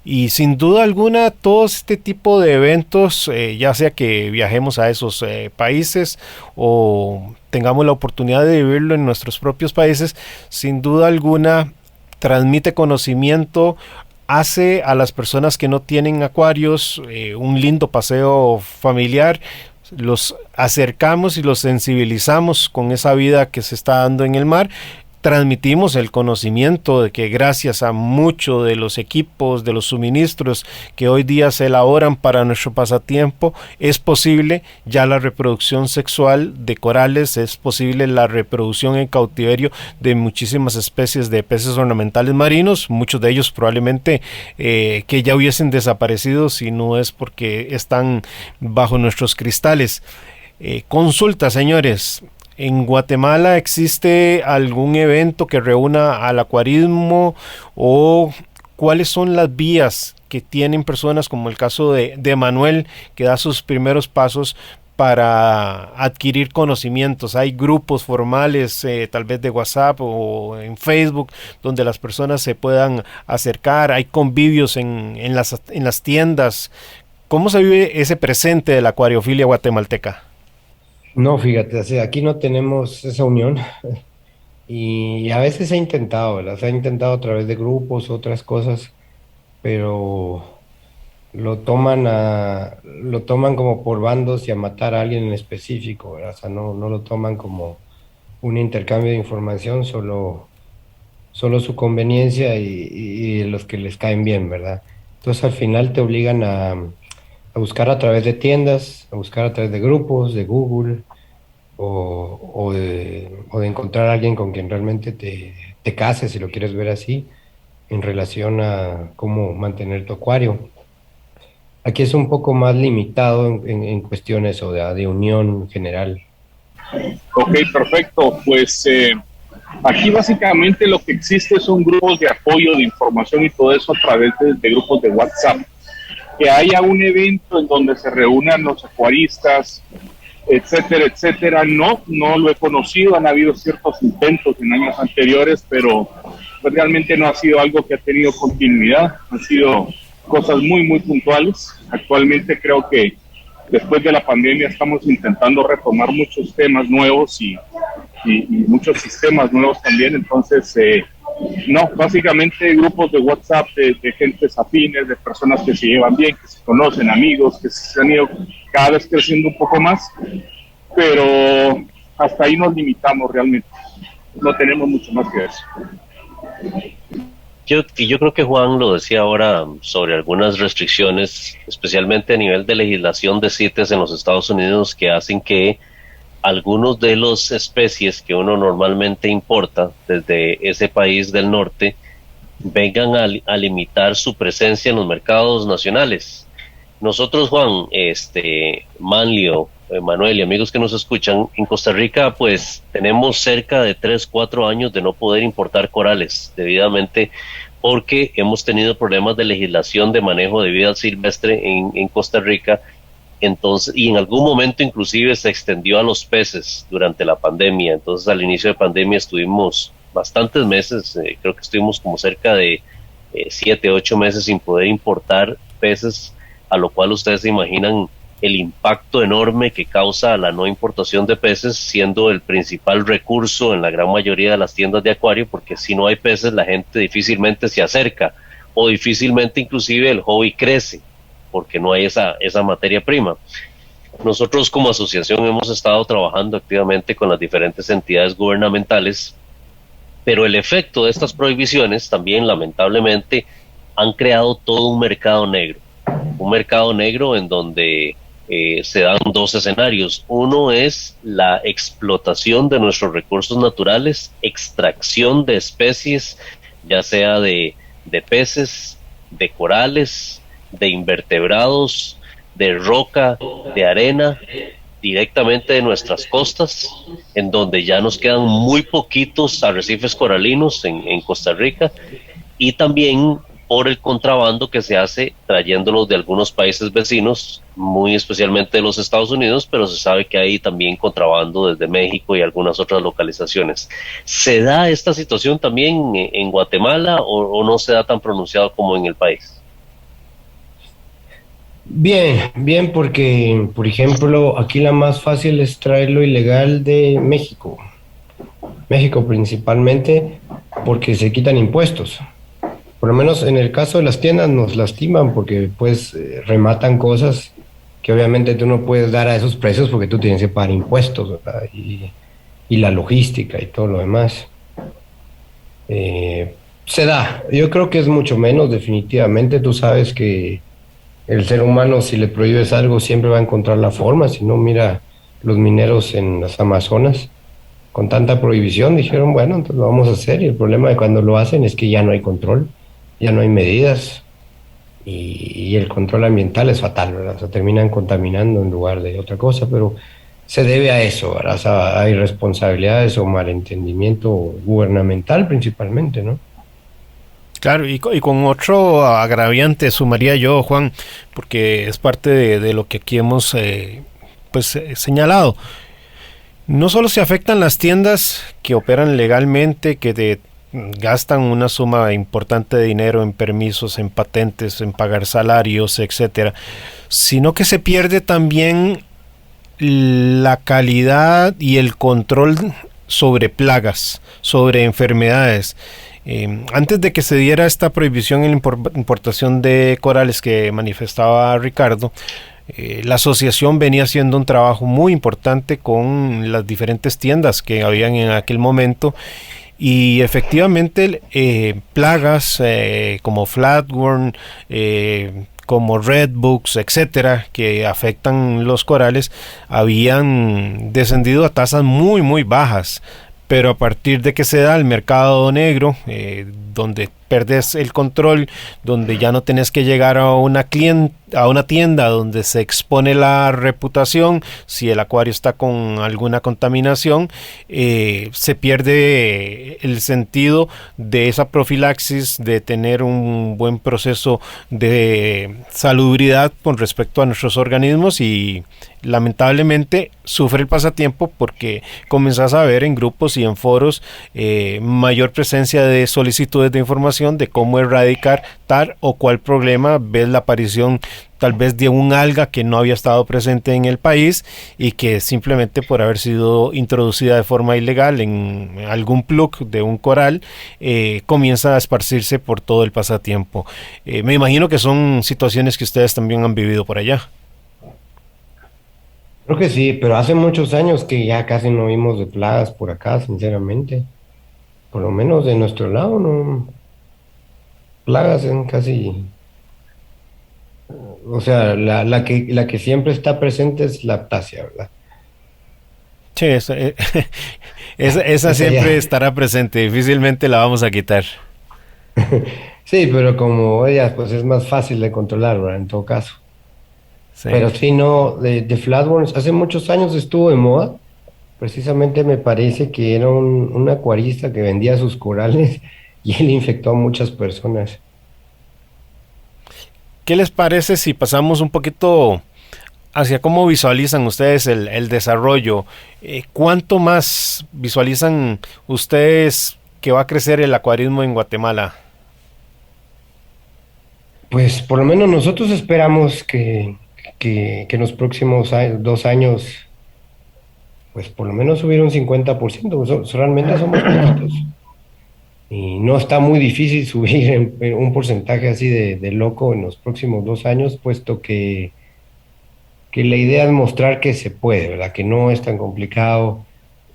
Y sin duda alguna, todo este tipo de eventos, ya sea que viajemos a esos países o tengamos la oportunidad de vivirlo en nuestros propios países, sin duda alguna transmite conocimiento, hace a las personas que no tienen acuarios un lindo paseo familiar. Los acercamos y los sensibilizamos con esa vida que se está dando en el mar. Transmitimos el conocimiento de que gracias a muchos de los equipos, de los suministros que hoy día se elaboran para nuestro pasatiempo, es posible ya la reproducción sexual de corales, es posible la reproducción en cautiverio de muchísimas especies de peces ornamentales marinos, muchos de ellos probablemente que ya hubiesen desaparecido si no es porque están bajo nuestros cristales. Consulta, señores. ¿En Guatemala existe algún evento que reúna al acuarismo o cuáles son las vías que tienen personas como el caso de Manuel que da sus primeros pasos para adquirir conocimientos? Hay grupos formales tal vez de WhatsApp o en Facebook donde las personas se puedan acercar, hay convivios en las tiendas. ¿Cómo se vive ese presente de la acuariofilia guatemalteca? No, fíjate, o sea, aquí no tenemos esa unión y a veces se ha intentado, ¿verdad? Se ha intentado a través de grupos, otras cosas, pero lo toman como por bandos y a matar a alguien en específico, ¿verdad? O sea, no lo toman como un intercambio de información, solo su conveniencia y los que les caen bien, ¿verdad? Entonces al final te obligan a buscar a través de tiendas, a buscar a través de grupos, de Google, o de encontrar a alguien con quien realmente te cases, si lo quieres ver así, en relación a cómo mantener tu acuario. Aquí es un poco más limitado en cuestiones de unión general. Ok, perfecto. Pues Aquí básicamente lo que existe son grupos de apoyo, de información y todo eso a través de grupos de WhatsApp. Que haya un evento en donde se reúnan los acuaristas, etcétera, etcétera, no lo he conocido. Han habido ciertos intentos en años anteriores, pero pues realmente no ha sido algo que ha tenido continuidad. Han sido cosas muy, muy puntuales. Actualmente creo que después de la pandemia estamos intentando retomar muchos temas nuevos y muchos sistemas nuevos también. Entonces, no, básicamente grupos de WhatsApp de gentes afines, de personas que se llevan bien, que se conocen, amigos, que se han ido cada vez creciendo un poco más, pero hasta ahí nos limitamos realmente. No tenemos mucho más que eso. Yo creo que Juan lo decía ahora sobre algunas restricciones, especialmente a nivel de legislación de CITES en los Estados Unidos, que hacen que algunos de las especies que uno normalmente importa desde ese país del norte vengan a limitar su presencia en los mercados nacionales. Nosotros, Juan, Manlio, Manuel y amigos que nos escuchan, en Costa Rica pues tenemos cerca de 3-4 años de no poder importar corales debidamente porque hemos tenido problemas de legislación de manejo de vida silvestre en Costa Rica. Entonces, y en algún momento inclusive se extendió a los peces durante la pandemia. Entonces al inicio de pandemia estuvimos bastantes meses, creo que estuvimos como cerca de 7-8 meses sin poder importar peces, a lo cual ustedes se imaginan el impacto enorme que causa la no importación de peces, siendo el principal recurso en la gran mayoría de las tiendas de acuario, porque si no hay peces la gente difícilmente se acerca o difícilmente inclusive el hobby crece porque no hay esa materia prima. Nosotros como asociación hemos estado trabajando activamente con las diferentes entidades gubernamentales, pero el efecto de estas prohibiciones también lamentablemente han creado todo un mercado negro en donde se dan dos escenarios. Uno es la explotación de nuestros recursos naturales, extracción de especies, ya sea de peces, de corales, de invertebrados, de roca, de arena, directamente de nuestras costas, en donde ya nos quedan muy poquitos arrecifes coralinos en Costa Rica, y también por el contrabando que se hace trayéndolos de algunos países vecinos, muy especialmente de los Estados Unidos, pero se sabe que hay también contrabando desde México y algunas otras localizaciones. ¿Se da esta situación también en Guatemala o no se da tan pronunciado como en el país? Bien, porque, por ejemplo, aquí la más fácil es traerlo ilegal de México. México principalmente porque se quitan impuestos. Por lo menos en el caso de las tiendas nos lastiman porque pues rematan cosas que obviamente tú no puedes dar a esos precios porque tú tienes que pagar impuestos, ¿verdad? Y la logística y todo lo demás. Se da, yo creo que es mucho menos definitivamente. Tú sabes que el ser humano, si le prohíbes algo, siempre va a encontrar la forma. Si no, mira los mineros en las Amazonas, con tanta prohibición, dijeron, bueno, entonces lo vamos a hacer. Y el problema de cuando lo hacen es que ya no hay control, ya no hay medidas. Y el control ambiental es fatal, ¿verdad? O sea, terminan contaminando en lugar de otra cosa, pero se debe a eso, ¿verdad? O sea, hay responsabilidades o malentendimiento gubernamental principalmente, ¿no? Claro, y con otro agraviante sumaría yo, Juan, porque es parte de lo que aquí hemos señalado. No solo se afectan las tiendas que operan legalmente, que gastan una suma importante de dinero en permisos, en patentes, en pagar salarios, etcétera, sino que se pierde también la calidad y el control sobre plagas, sobre enfermedades. Antes de que se diera esta prohibición en la importación de corales que manifestaba Ricardo, la asociación venía haciendo un trabajo muy importante con las diferentes tiendas que habían en aquel momento, y efectivamente plagas como flatworm, como redbooks, etcétera, que afectan los corales, habían descendido a tasas muy bajas. Pero a partir de que se da el mercado negro, donde perdés el control, donde ya no tenés que llegar a una tienda donde se expone la reputación. Si el acuario está con alguna contaminación, se pierde el sentido de esa profilaxis, de tener un buen proceso de salubridad con respecto a nuestros organismos, y lamentablemente sufre el pasatiempo porque comenzás a ver en grupos y en foros mayor presencia de solicitudes de información de cómo erradicar tal o cual problema. Ves la aparición tal vez de un alga que no había estado presente en el país y que simplemente por haber sido introducida de forma ilegal en algún plug de un coral, comienza a esparcirse por todo el pasatiempo. Me imagino que son situaciones que ustedes también han vivido por allá. Creo que sí, pero hace muchos años que ya casi no vimos de plagas por acá, sinceramente. Por lo menos de nuestro lado, no. Plagas en casi. O sea, la que siempre está presente es la aptasia, ¿verdad? Sí, esa Esa siempre ya. estará presente, difícilmente la vamos a quitar. Sí, pero como ellas, pues es más fácil de controlar, ¿verdad? En todo caso. Sí. Pero sí, no, de flatworms, hace muchos años estuvo de moda. Precisamente me parece que era un acuarista que vendía sus corales y él infectó a muchas personas. ¿Qué les parece si pasamos un poquito hacia cómo visualizan ustedes el desarrollo? ¿Cuánto más visualizan ustedes que va a crecer el acuarismo en Guatemala? Pues por lo menos nosotros esperamos que en los próximos 2 años, pues por lo menos subir un 50%, pues, realmente somos poquitos. Y no está muy difícil subir en un porcentaje así de loco en los próximos 2 años, puesto que la idea es mostrar que se puede, ¿verdad? Que no es tan complicado.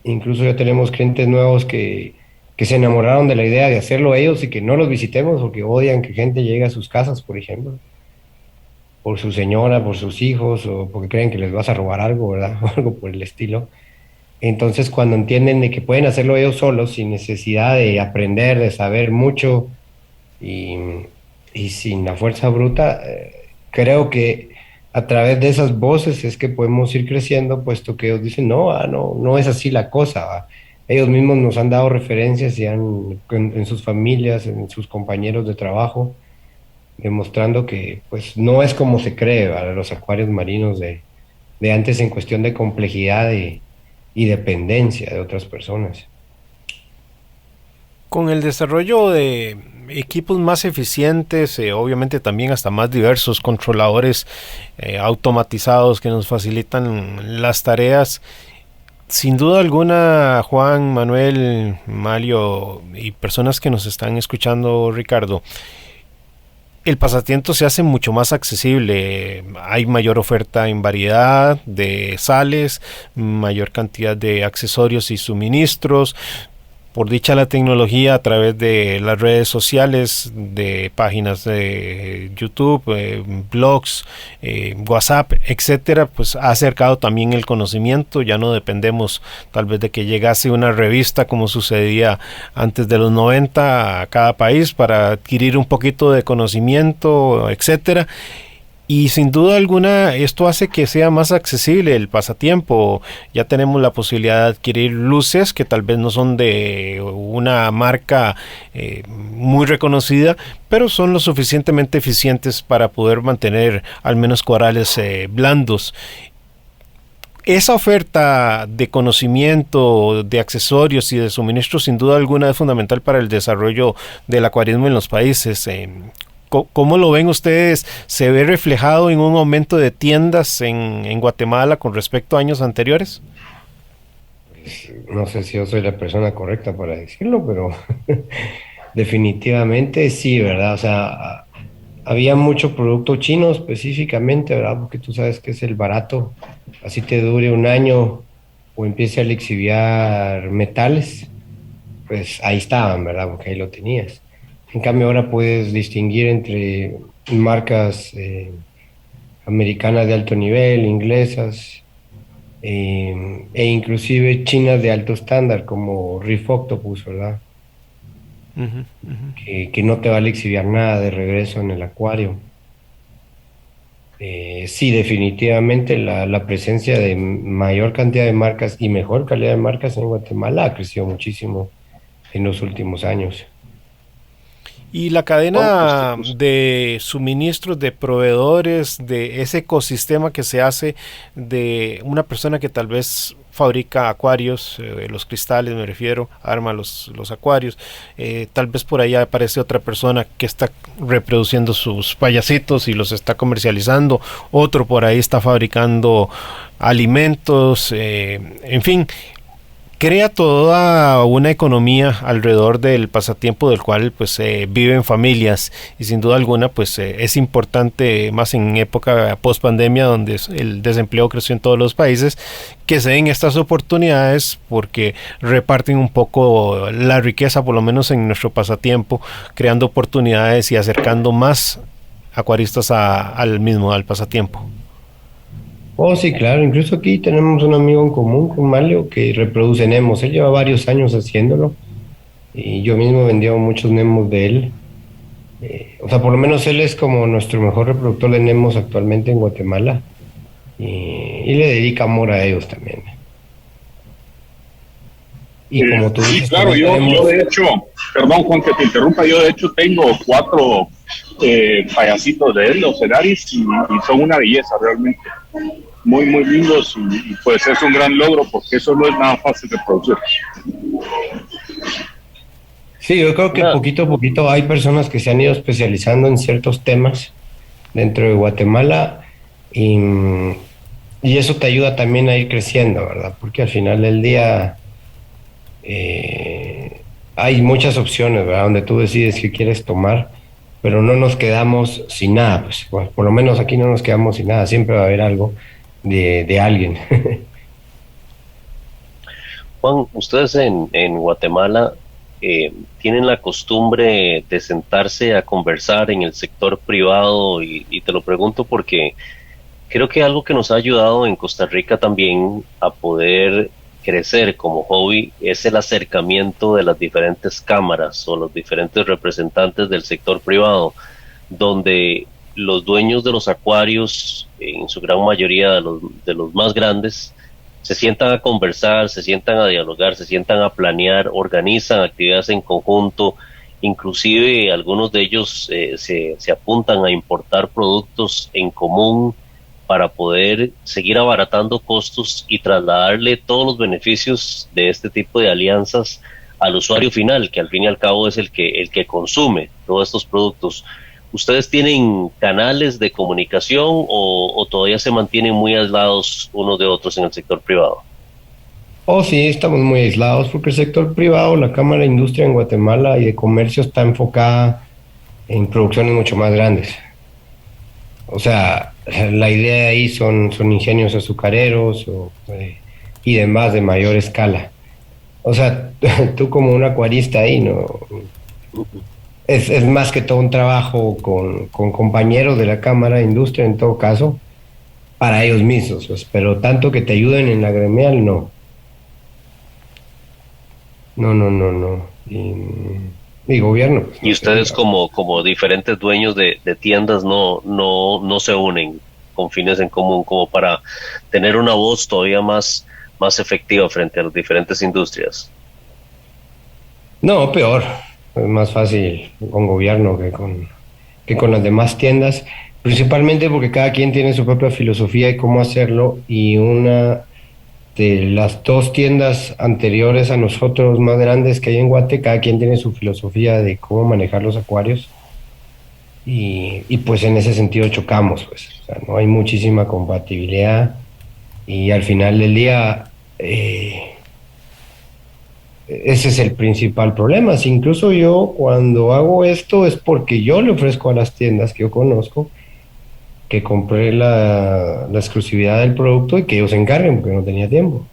Incluso ya tenemos clientes nuevos que se enamoraron de la idea de hacerlo ellos y que no los visitemos porque odian que gente llegue a sus casas, por ejemplo, por su señora, por sus hijos o porque creen que les vas a robar algo, ¿verdad? O algo por el estilo. Entonces, cuando entienden de que pueden hacerlo ellos solos, sin necesidad de aprender, de saber mucho y, y sin la fuerza bruta, creo que a través de esas voces es que podemos ir creciendo, puesto que ellos dicen, no, no, no es así la cosa, ¿va? Ellos mismos nos han dado referencias y en sus familias, en sus compañeros de trabajo, demostrando que pues no es como se cree, ¿va? Los acuarios marinos de antes en cuestión de complejidad y dependencia de otras personas. Con el desarrollo de equipos más eficientes, obviamente también hasta más diversos, controladores automatizados que nos facilitan las tareas, sin duda alguna, Juan, Manuel, Mario y personas que nos están escuchando, Ricardo, el pasatiempo se hace mucho más accesible. Hay mayor oferta en variedad de sales, mayor cantidad de accesorios y suministros. Por dicha la tecnología, a través de las redes sociales, de páginas de YouTube, blogs, WhatsApp, etcétera, pues ha acercado también el conocimiento. Ya no dependemos tal vez de que llegase una revista como sucedía antes de los 90 a cada país para adquirir un poquito de conocimiento, etcétera. Y sin duda alguna esto hace que sea más accesible el pasatiempo. Ya tenemos la posibilidad de adquirir luces que tal vez no son de una marca muy reconocida, pero son lo suficientemente eficientes para poder mantener al menos corales blandos. Esa oferta de conocimiento, de accesorios y de suministros sin duda alguna es fundamental para el desarrollo del acuarismo en los países. ¿Cómo lo ven ustedes? ¿Se ve reflejado en un aumento de tiendas en Guatemala con respecto a años anteriores? No sé si yo soy la persona correcta para decirlo, pero definitivamente sí, ¿verdad? O sea, había mucho producto chino específicamente, ¿verdad? Porque tú sabes que es el barato, así te dure un año o empiece a lixiviar metales, pues ahí estaban, ¿verdad? Porque ahí lo tenías. En cambio, ahora puedes distinguir entre marcas americanas de alto nivel, inglesas, e inclusive chinas de alto estándar, como Reef Octopus, ¿verdad? Ujú, ujú. que no te va a lixiviar nada de regreso en el acuario. Sí, definitivamente la presencia de mayor cantidad de marcas y mejor calidad de marcas en Guatemala ha crecido muchísimo en los últimos años. Y la Bueno, cadena de suministros, de proveedores, de ese ecosistema que se hace de una persona que tal vez fabrica acuarios, los cristales me refiero, arma los acuarios, tal vez por ahí aparece otra persona que está reproduciendo sus payasitos y los está comercializando, otro por ahí está fabricando alimentos, en fin, crea toda una economía alrededor del pasatiempo del cual pues viven familias y sin duda alguna pues es importante más en época post pandemia donde el desempleo creció en todos los países que se den estas oportunidades porque reparten un poco la riqueza por lo menos en nuestro pasatiempo, creando oportunidades y acercando más acuaristas al pasatiempo. Oh, sí, claro. Incluso aquí tenemos un amigo en común con Malio que reproduce Nemos. Él lleva varios años haciéndolo y yo mismo he vendido muchos Nemos de él. O sea, por lo menos él es como nuestro mejor reproductor de Nemos actualmente en Guatemala y le dedica amor a ellos también. Y como tú Sí, dices, claro, también yo tenemos... de hecho, perdón Juan que te interrumpa, yo de hecho tengo 4 payasitos de él, los Ceraris, y son una belleza realmente, muy, muy lindos, y pues es un gran logro porque eso no es nada fácil de producir. Sí, yo creo que Una, poquito a poquito hay personas que se han ido especializando en ciertos temas dentro de Guatemala y, y eso te ayuda también a ir creciendo, ¿verdad? Porque al final del día hay muchas opciones, ¿verdad? Donde tú decides qué quieres tomar, pero no nos quedamos sin nada, pues, bueno, por lo menos aquí no nos quedamos sin nada, siempre va a haber algo de alguien. Juan, ustedes en Guatemala tienen la costumbre de sentarse a conversar en el sector privado y te lo pregunto porque creo que algo que nos ha ayudado en Costa Rica también a poder crecer como hobby es el acercamiento de las diferentes cámaras o los diferentes representantes del sector privado, donde los dueños de los acuarios, en su gran mayoría de los más grandes, se sientan a conversar, se sientan a dialogar, se sientan a planear, organizan actividades en conjunto, inclusive algunos de ellos se apuntan a importar productos en común para poder seguir abaratando costos y trasladarle todos los beneficios de este tipo de alianzas al usuario final, que al fin y al cabo es el que consume todos estos productos. ¿Ustedes tienen canales de comunicación o todavía se mantienen muy aislados unos de otros en el sector privado? Oh, sí, estamos muy aislados porque el sector privado, la Cámara de Industria en Guatemala y de Comercio está enfocada en producciones mucho más grandes. O sea, la idea ahí son ingenios azucareros y demás de mayor escala. O sea, tú como un acuarista ahí, ¿no? Es más que todo un trabajo con compañeros de la Cámara de Industria en todo caso, para ellos mismos, pues, pero tanto que te ayuden en la gremial, no. No, no, no, no. Y gobierno, pues, Y no se ustedes diga. como diferentes dueños de tiendas no se unen con fines en común como para tener una voz todavía más efectiva frente a las diferentes industrias. No, peor. Es más fácil con gobierno que con las demás tiendas, principalmente porque cada quien tiene su propia filosofía y cómo hacerlo, y una de las dos tiendas anteriores a nosotros más grandes que hay en Guate, cada quien tiene su filosofía de cómo manejar los acuarios y pues en ese sentido chocamos, pues, o sea, no hay muchísima compatibilidad y al final del día ese es el principal problema. Si incluso yo cuando hago esto es porque yo le ofrezco a las tiendas que yo conozco que compré la exclusividad del producto y que ellos se encarguen porque no tenía tiempo.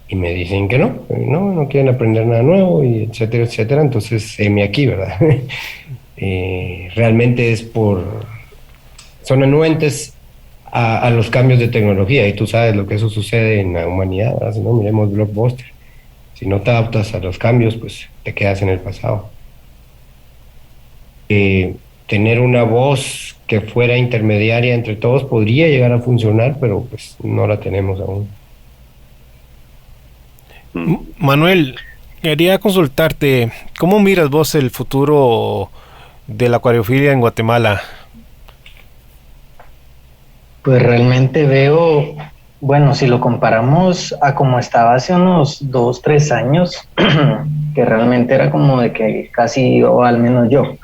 Y me dicen que no quieren aprender nada nuevo, y etcétera, etcétera. Entonces, heme aquí, ¿verdad? Realmente son anuentes a los cambios de tecnología y tú sabes lo que eso sucede en la humanidad, ¿verdad? Si no, miremos Blockbuster. Si no te adaptas a los cambios, pues te quedas en el pasado. tener una voz que fuera intermediaria entre todos podría llegar a funcionar, pero pues no la tenemos aún. Manuel, quería consultarte, ¿cómo miras vos el futuro de la acuariofilia en Guatemala? Pues realmente veo, bueno, si lo comparamos a como estaba hace unos 2, 3 años, que realmente era como de que casi, o al menos yo,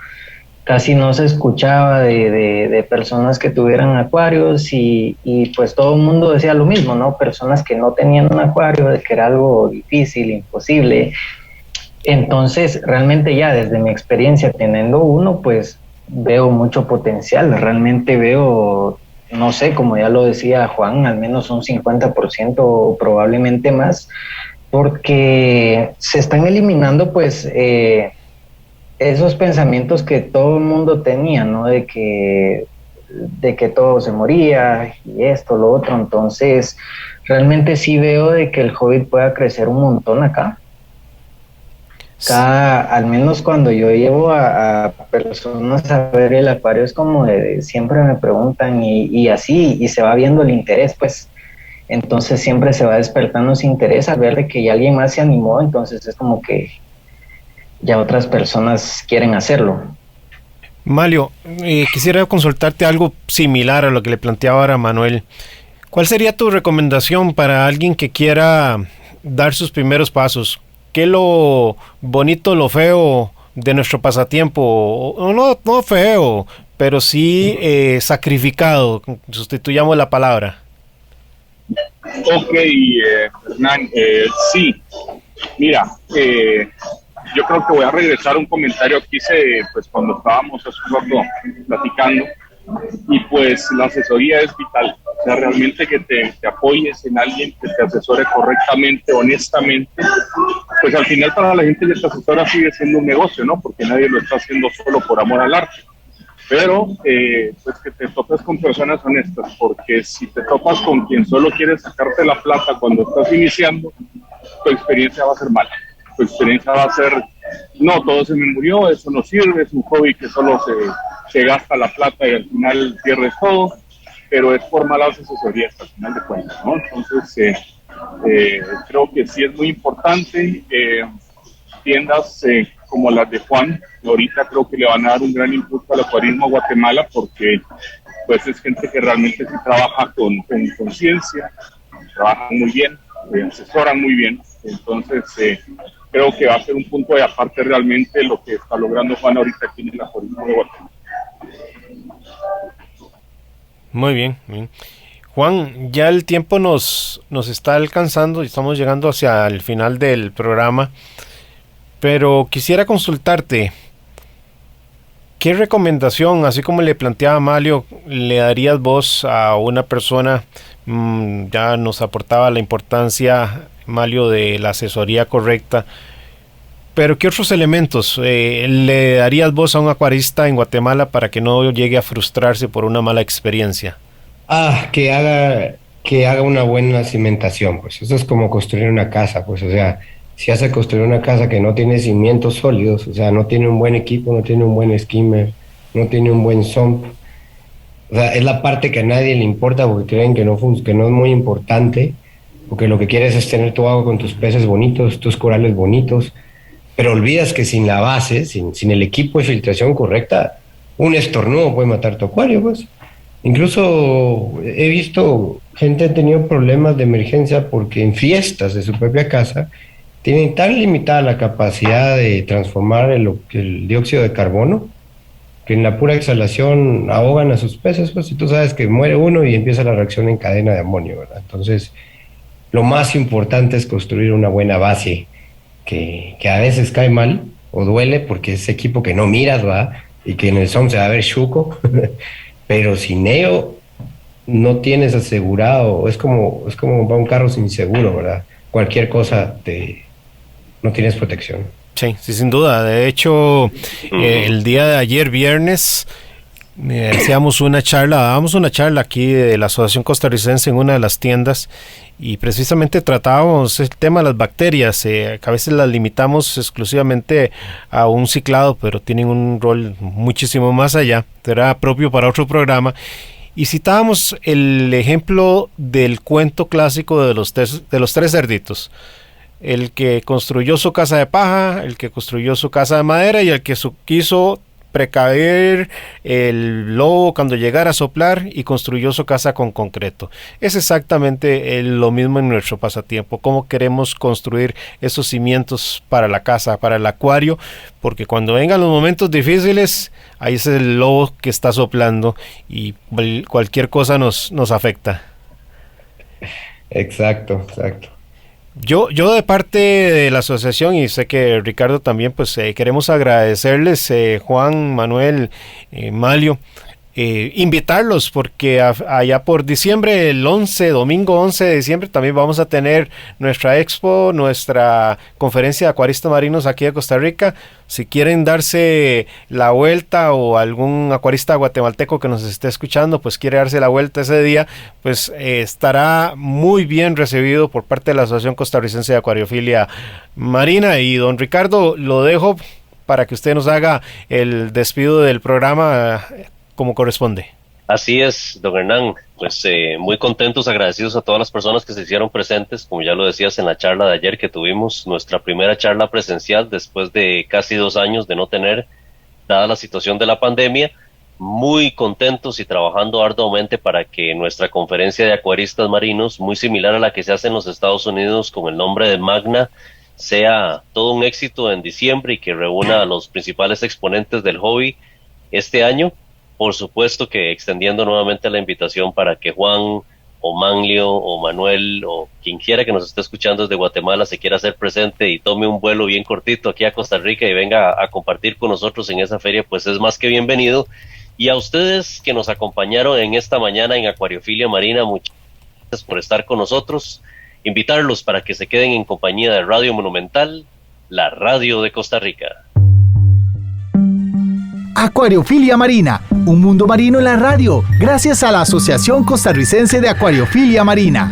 casi no se escuchaba de personas que tuvieran acuarios y pues todo el mundo decía lo mismo, ¿no? Personas que no tenían un acuario, de que era algo difícil, imposible. Entonces, realmente ya desde mi experiencia teniendo uno, pues veo mucho potencial, realmente veo, no sé, como ya lo decía Juan, al menos un 50% o probablemente más, porque se están eliminando pues esos pensamientos que todo el mundo tenía, ¿no? De que todo se moría y esto, lo otro. Entonces, realmente sí veo de que el hobby pueda crecer un montón acá. Al menos cuando yo llevo a personas a ver el acuario es como siempre me preguntan y así, y se va viendo el interés, pues. Entonces siempre se va despertando ese interés al ver de que ya alguien más se animó, entonces es como que ya otras personas quieren hacerlo. Malio, quisiera consultarte algo similar a lo que le planteaba ahora Manuel. ¿Cuál sería tu recomendación para alguien que quiera dar sus primeros pasos? ¿Qué es lo bonito, lo feo de nuestro pasatiempo? O no feo, pero sí sacrificado, sustituyamos la palabra. Ok, Hernán, sí, mira, yo creo que voy a regresar a un comentario que hice pues, cuando estábamos hace un rato platicando, y pues la asesoría es vital, o sea, realmente que te apoyes en alguien que te asesore correctamente, honestamente, pues al final para la gente que te asesora sigue siendo un negocio, ¿no? Porque nadie lo está haciendo solo por amor al arte. Pero pues que te topas con personas honestas, porque si te topas con quien solo quiere sacarte la plata cuando estás iniciando, tu experiencia va a ser mala. Tu experiencia va a ser, no, todo se me murió, eso no sirve, es un hobby que solo se gasta la plata y al final pierdes todo, pero es por malas asesorías al final de cuentas, ¿no? Entonces, creo que sí es muy importante. Tiendas como las de Juan, ahorita creo que le van a dar un gran impulso al acuarismo a Guatemala, porque pues es gente que realmente sí trabaja con conciencia, trabajan muy bien, asesoran muy bien. Entonces creo que va a ser un punto de aparte realmente lo que está logrando Juan ahorita aquí en el acuarismo de Guatemala. Muy bien, bien. Juan, ya el tiempo nos está alcanzando y estamos llegando hacia el final del programa, pero quisiera consultarte, ¿qué recomendación, así como le planteaba Malio, le darías vos a una persona? Ya nos aportaba la importancia, Malio, de la asesoría correcta, pero ¿qué otros elementos le darías vos a un acuarista en Guatemala para que no llegue a frustrarse por una mala experiencia? Que haga una buena cimentación, pues eso es como construir una casa, pues o sea, si hace construir una casa que no tiene cimientos sólidos, o sea, no tiene un buen equipo, no tiene un buen skimmer, no tiene un buen sump, o sea, es la parte que a nadie le importa porque creen que no es muy importante, porque lo que quieres es tener tu agua con tus peces bonitos, tus corales bonitos, pero olvidas que sin la base, sin el equipo de filtración correcta, un estornudo puede matar tu acuario, pues. Incluso he visto gente ha tenido problemas de emergencia porque en fiestas de su propia casa tienen tan limitada la capacidad de transformar el dióxido de carbono que en la pura exhalación ahogan a sus peces, pues, y tú sabes que muere uno y empieza la reacción en cadena de amonio, ¿verdad? Entonces, lo más importante es construir una buena base que a veces cae mal o duele porque es equipo que no miras, ¿verdad? Y que en el son se va a ver chuco, pero sin ello no tienes asegurado, es como comprar un carro sin seguro, ¿verdad? Cualquier cosa no tienes protección. Sí, sí, sin duda. De hecho, el día de ayer, viernes, dábamos una charla aquí de la Asociación Costarricense en una de las tiendas y precisamente tratábamos el tema de las bacterias, que a veces las limitamos exclusivamente a un ciclado, pero tienen un rol muchísimo más allá, será propio para otro programa. Y citábamos el ejemplo del cuento clásico de los tres cerditos. El que construyó su casa de paja, el que construyó su casa de madera y el que quiso precaver el lobo cuando llegara a soplar y construyó su casa con concreto. Es exactamente lo mismo en nuestro pasatiempo, cómo queremos construir esos cimientos para la casa, para el acuario, porque cuando vengan los momentos difíciles, ahí es el lobo que está soplando y cualquier cosa nos afecta. Exacto. Yo de parte de la asociación, y sé que Ricardo también, pues queremos agradecerles, Juan, Manuel, Malio, invitarlos porque allá por diciembre, domingo 11 de diciembre, también vamos a tener nuestra expo, nuestra conferencia de acuaristas marinos aquí de Costa Rica. Si quieren darse la vuelta o algún acuarista guatemalteco que nos esté escuchando, pues quiere darse la vuelta ese día, pues estará muy bien recibido por parte de la Asociación Costarricense de Acuariofilia Marina. Y don Ricardo, lo dejo para que usted nos haga el despido del programa como corresponde. Así es, don Hernán, pues muy contentos, agradecidos a todas las personas que se hicieron presentes, como ya lo decías en la charla de ayer que tuvimos, nuestra primera charla presencial después de casi 2 años de no tener, dada la situación de la pandemia, muy contentos y trabajando arduamente para que nuestra conferencia de acuaristas marinos, muy similar a la que se hace en los Estados Unidos con el nombre de Magna, sea todo un éxito en diciembre y que reúna a los principales exponentes del hobby este año. Por supuesto que extendiendo nuevamente la invitación para que Juan o Manlio o Manuel o quien quiera que nos esté escuchando desde Guatemala se quiera hacer presente y tome un vuelo bien cortito aquí a Costa Rica y venga a compartir con nosotros en esa feria, pues es más que bienvenido. Y a ustedes que nos acompañaron en esta mañana en Acuariofilia Marina, muchas gracias por estar con nosotros. Invitarlos para que se queden en compañía de Radio Monumental, la radio de Costa Rica. Acuariofilia Marina, un mundo marino en la radio, gracias a la Asociación Costarricense de Acuariofilia Marina.